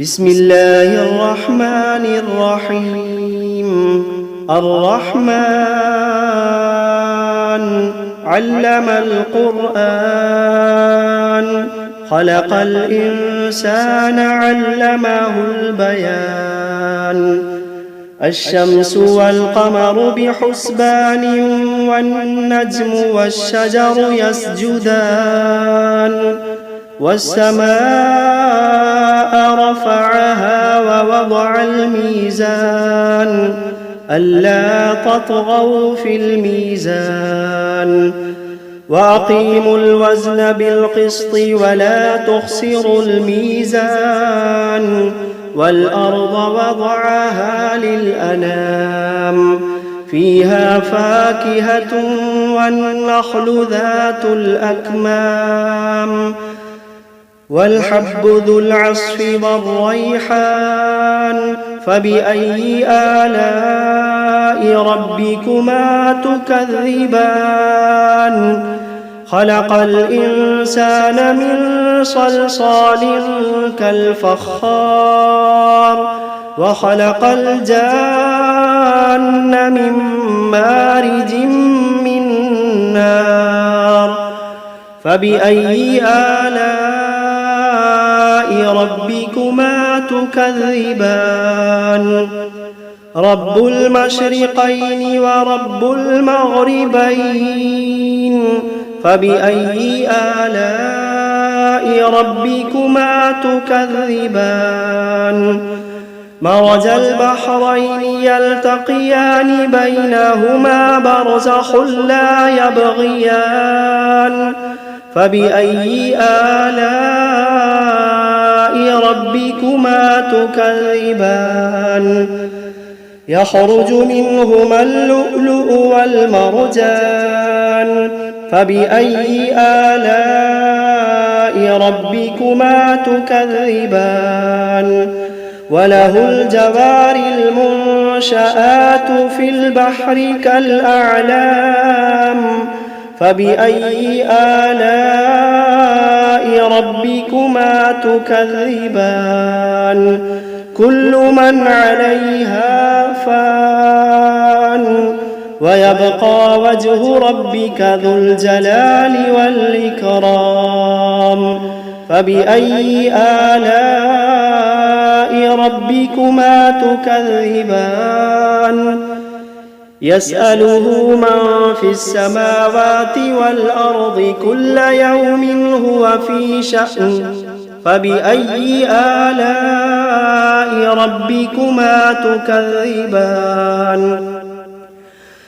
بسم الله الرحمن الرحيم. الرحمن علم القرآن، خلق الإنسان علمه البيان. الشمس والقمر بحسبان، والنجم والشجر يسجدان. والسماء رفعها ووضع الميزان، ألا تطغوا في الميزان. وأقيموا الوزن بالقسط ولا تخسروا الميزان. والأرض وضعها للأنام، فيها فاكهة والنخل ذات الأكمام. والحب ذو العصف والريحان، فبأي آلاء ربكما تكذبان. خلق الإنسان من صلصال كالفخار، وخلق الجان من مارج من نار. فبأي آلاء ربكما تكذبان. رب المشرقين ورب المغربين، فبأي آلاء ربكما تكذبان. مرج البحرين يلتقيان، بينهما برزخ لا يبغيان. فبأي آلاء ربكما تكذبان. يخرج منهما اللؤلؤ والمرجان، فبأي آلاء ربكما تكذبان. وله الجوار المنشآت في البحر كالأعلام، فبأي آلاء ربكما تكذبان. كل من عليها فان، ويبقى وجه ربك ذو الجلال والإكرام. فبأي آلاء ربكما تكذبان. يسأله من في السماوات والأرض كل يوم هو في شأن. فبأي آلاء ربكما تكذبان.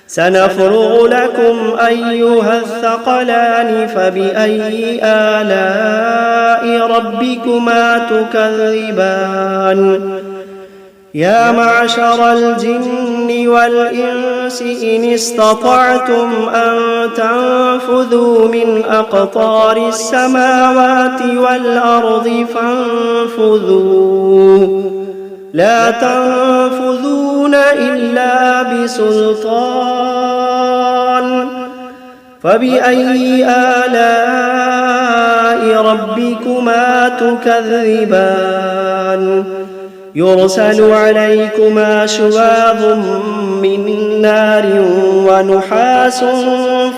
سنفرغ لكم أيها الثقلان، فبأي آلاء ربكما تكذبان. يا معشر الجن والإنس إن استطعتم أن تنفذوا من أقطار السماوات والأرض فانفذوا، لا تنفذون إلا بسلطان. فبأي آلاء ربكما تكذبان. يرسل عليكما شواظ من نار ونحاس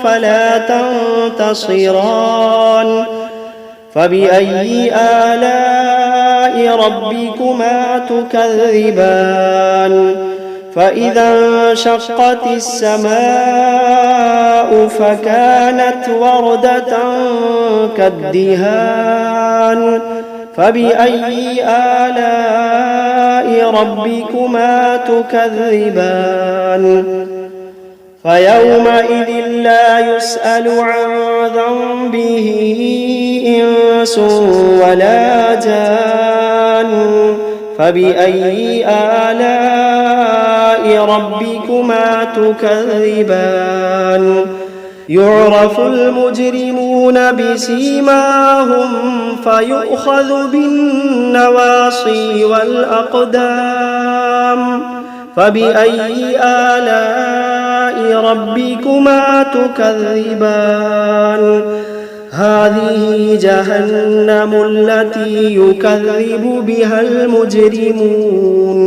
فلا تنتصران. فبأي آلاء ربكما تكذبان. فإذا انشقت السماء فكانت وردة كالدهان. فبأي آلاء ربكما تكذبان. فيومئذ لا يسأل عن ذنبه إنس ولا جان. فبأي آلاء ربكما تكذبان. يعرف المجرمون بسيماهم، فيؤخذ بالنواصي والأقدام. فبأي آلاء ربكما تكذبان. هذه جهنم التي يكذب بها المجرمون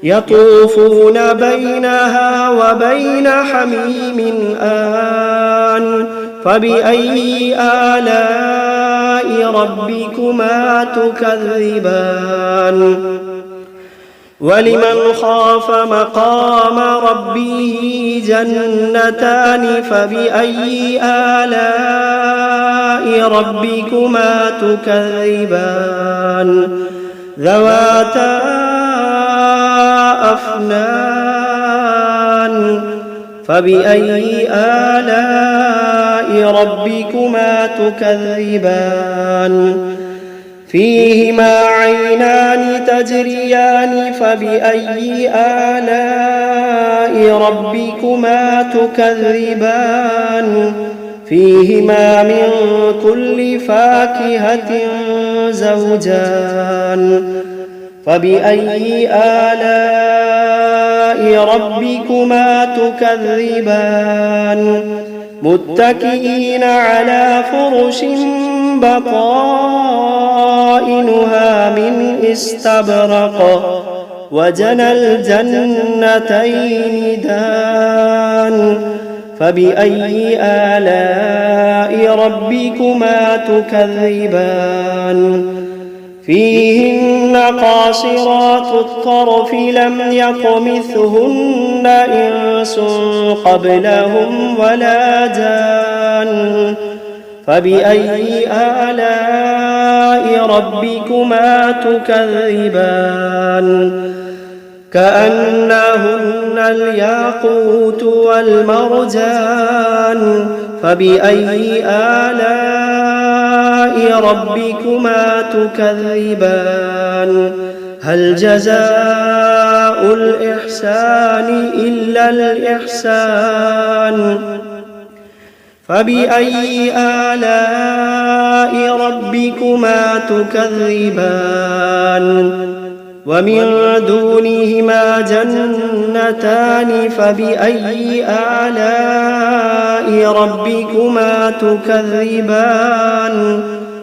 يطوفون بينها وبين حميم آن فبأي آلاء ربكما تكذبان ولمن خاف مقام ربه جنتان فبأي آلاء ربكما تكذبان ذواتا أفنان فبأي آلاء ربكما تكذبان فيهما عينان تجريان فبأي آلاء ربكما تكذبان فيهما من كل فاكهة زوجان فبأي آلاء ربكما تكذبان متكئين على فرش بطائنها من استبرق وجنى الجنتين دان فبأي آلاء ربكما تكذبان فيهن قاصرات الطرف لم يطمثهن إنس قبلهم ولا جان فبأي آلاء ربكما تكذبان كأنهن الياقوت والمرجان فبأي آلاء ربكما تكذبان هل جزاء الإحسان إلا الإحسان فبأي آلاء ربكما تكذبان ومن دونهما جنتان فبأي آلاء ربكما تكذبان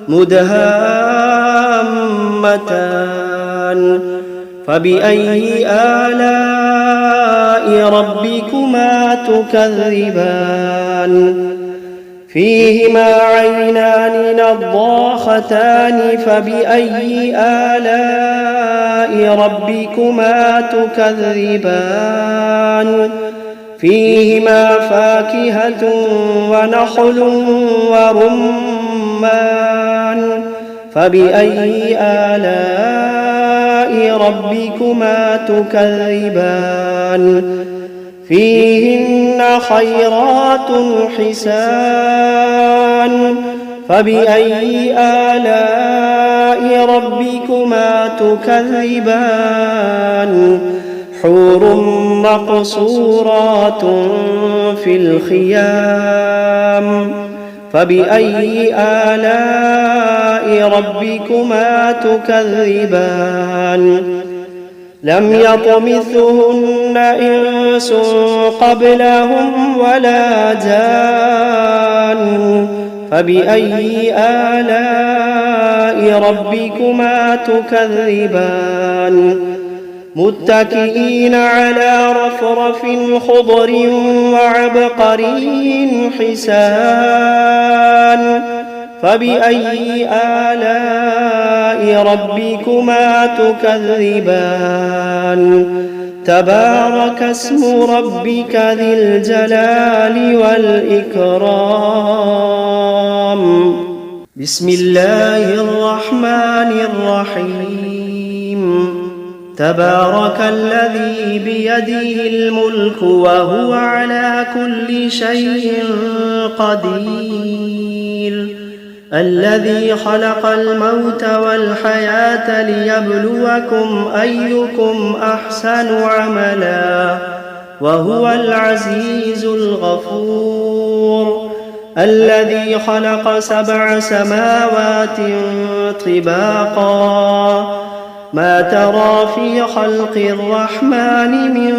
مدهامتان فبأي آلاء ربكما تكذبان فيهما عينان نضاختان فبأي آلاء ربكما تكذبان فيهما فاكهة ونخل ورمان فبأي آلاء ربكما تكذبان فيهن خيرات حسان فبأي آلاء ربكما تكذبان حور مقصورات في الخيام فبأي آلاء ربكما تكذبان لم يطمثهن إنس قبلهم ولا جان فبأي آلاء ربكما تكذبان متكئين على رفرف خضر وعبقري حسان فبأي آلاء ربكما تكذبان تبارك اسم ربك ذي الجلال والإكرام بسم الله الرحمن الرحيم تبارك الذي بيده الملك وهو على كل شيء قدير الذي خلق الموت والحياة ليبلوكم أيكم أحسن عملا وهو العزيز الغفور الذي خلق 7 سماوات طباقا ما ترى في خلق الرحمن من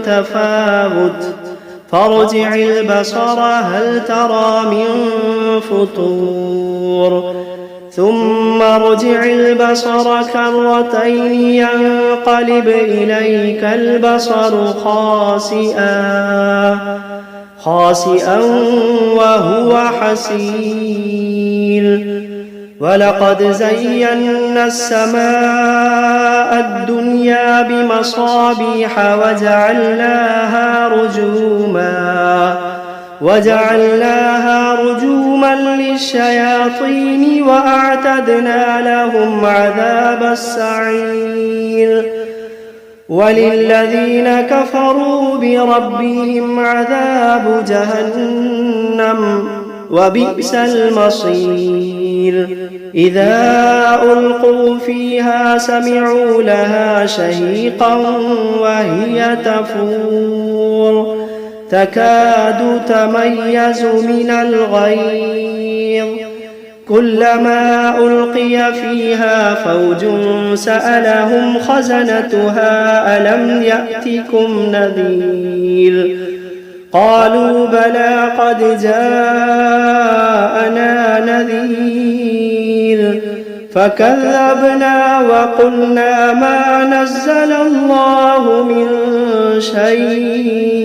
تفاوت فارجع البصر هل ترى من فطور ثم ارجع البصر كرتين ينقلب إليك البصر خاسئا وهو حسير ولقد زينا السماء الدنيا بمصابيح وجعلناها رجوما للشياطين وأعتدنا لهم عذاب السعير وللذين كفروا بربهم عذاب جهنم وبئس المصير إذا ألقوا فيها سمعوا لها شهيقا وهي تفور تكاد تميز من الغيظ كلما ألقي فيها فوج سألهم خزنتها ألم يأتكم نذير قالوا بلى قد جاءنا نذير فكذبنا وقلنا ما نزل الله من شيء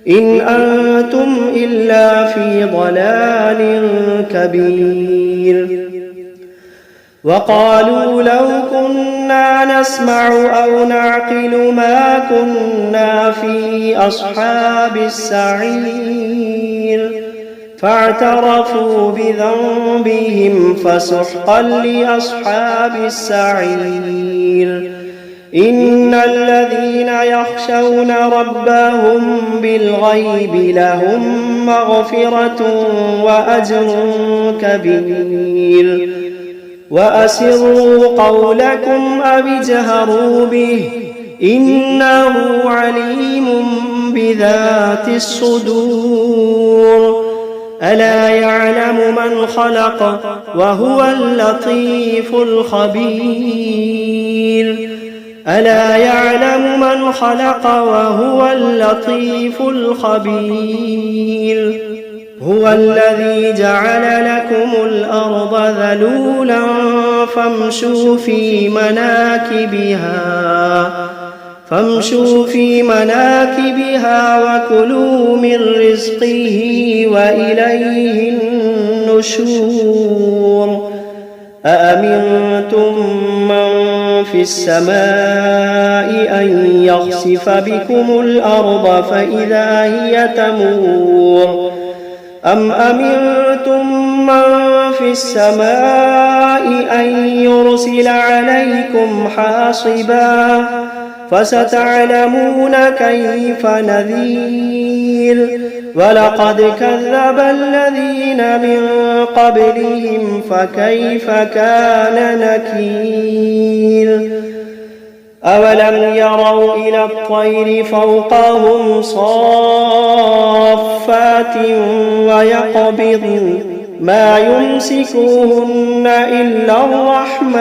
إن أنتم إلا في ضلال كبير وقالوا لو كنا نسمع أو نعقل ما كنا في أصحاب السعير فاعترفوا بذنبهم فسحقا لأصحاب السعير إن الذين يخشون ربهم بالغيب لهم مغفرة وأجر كبير وأسروا قولكم أو اجهروا به إنه عليم بذات الصدور ألا يعلم من خلق وهو اللطيف الخبير ألا يعلم من خلق وهو اللطيف الخبير هو الذي جعل لكم الأرض ذلولا فامشوا في مناكبها وكلوا من رزقه وإليه النشور أأمنتم من في السماء أن يخسف بكم الأرض فإذا هي تمور أم أمنتم من في السماء أن يرسل عليكم حاصبا فستعلمون كيف نذير ولقد كذب الذين من قبلهم فكيف كان نكير أولم يروا إلى الطير فوقهم صافات ويقبضن ما يمسكوهن إلا الرحمن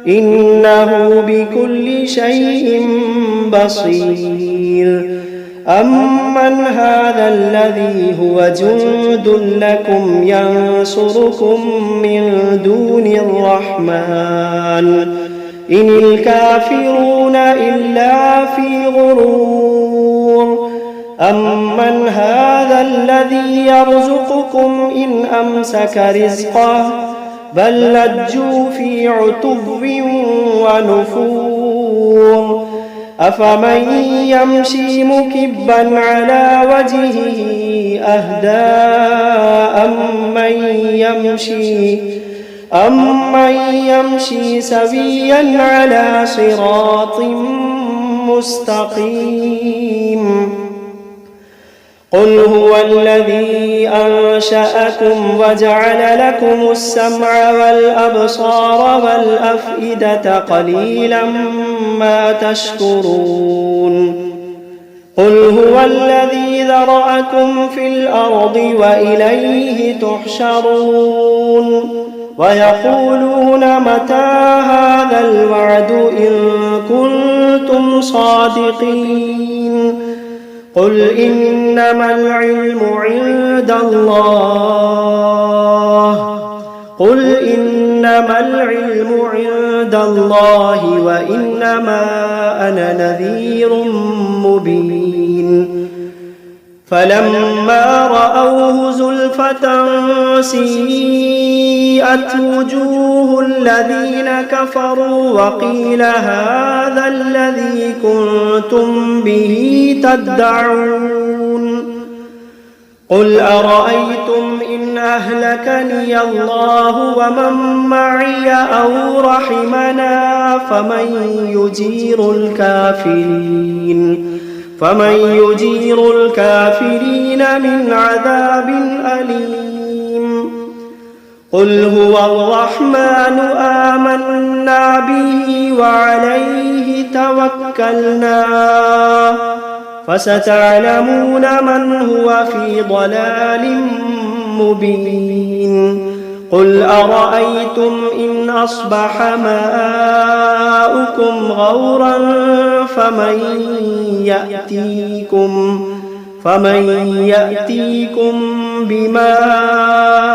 إنه بكل شيء بصير أمن هذا الذي هو جند لكم ينصركم من دون الرحمن إن الكافرون إلا في غرور أمن هذا الذي يرزقكم إن أمسك رزقه بل لجوا في عتو ونفور أفمن يمشي مكبا على وجهه أهدى أمن يمشي سويا على صراط مستقيم قل هو الذي أنشأكم وجعل لكم السمع والأبصار والأفئدة قليلا ما تشكرون قل هو الذي ذرأكم في الأرض وإليه تحشرون ويقولون متى هذا الوعد إن كنتم كنتم صادقين قل إنما العلم عند الله وإنما أنا نذير مبين فلما رأوه زلفة سيئت وجوه الذين كفروا وقيل هذا الذي كنتم به تدعون قل أرأيتم إن أهلكني الله ومن معي أو رحمنا فمن يجير الكافرين من عذاب أليم قل هو الرحمن آمنا به وعليه توكلنا فستعلمون من هو في ضلال مبين قل أرأيتم إن أصبح ماؤكم غورا فمن يأتيكم بماء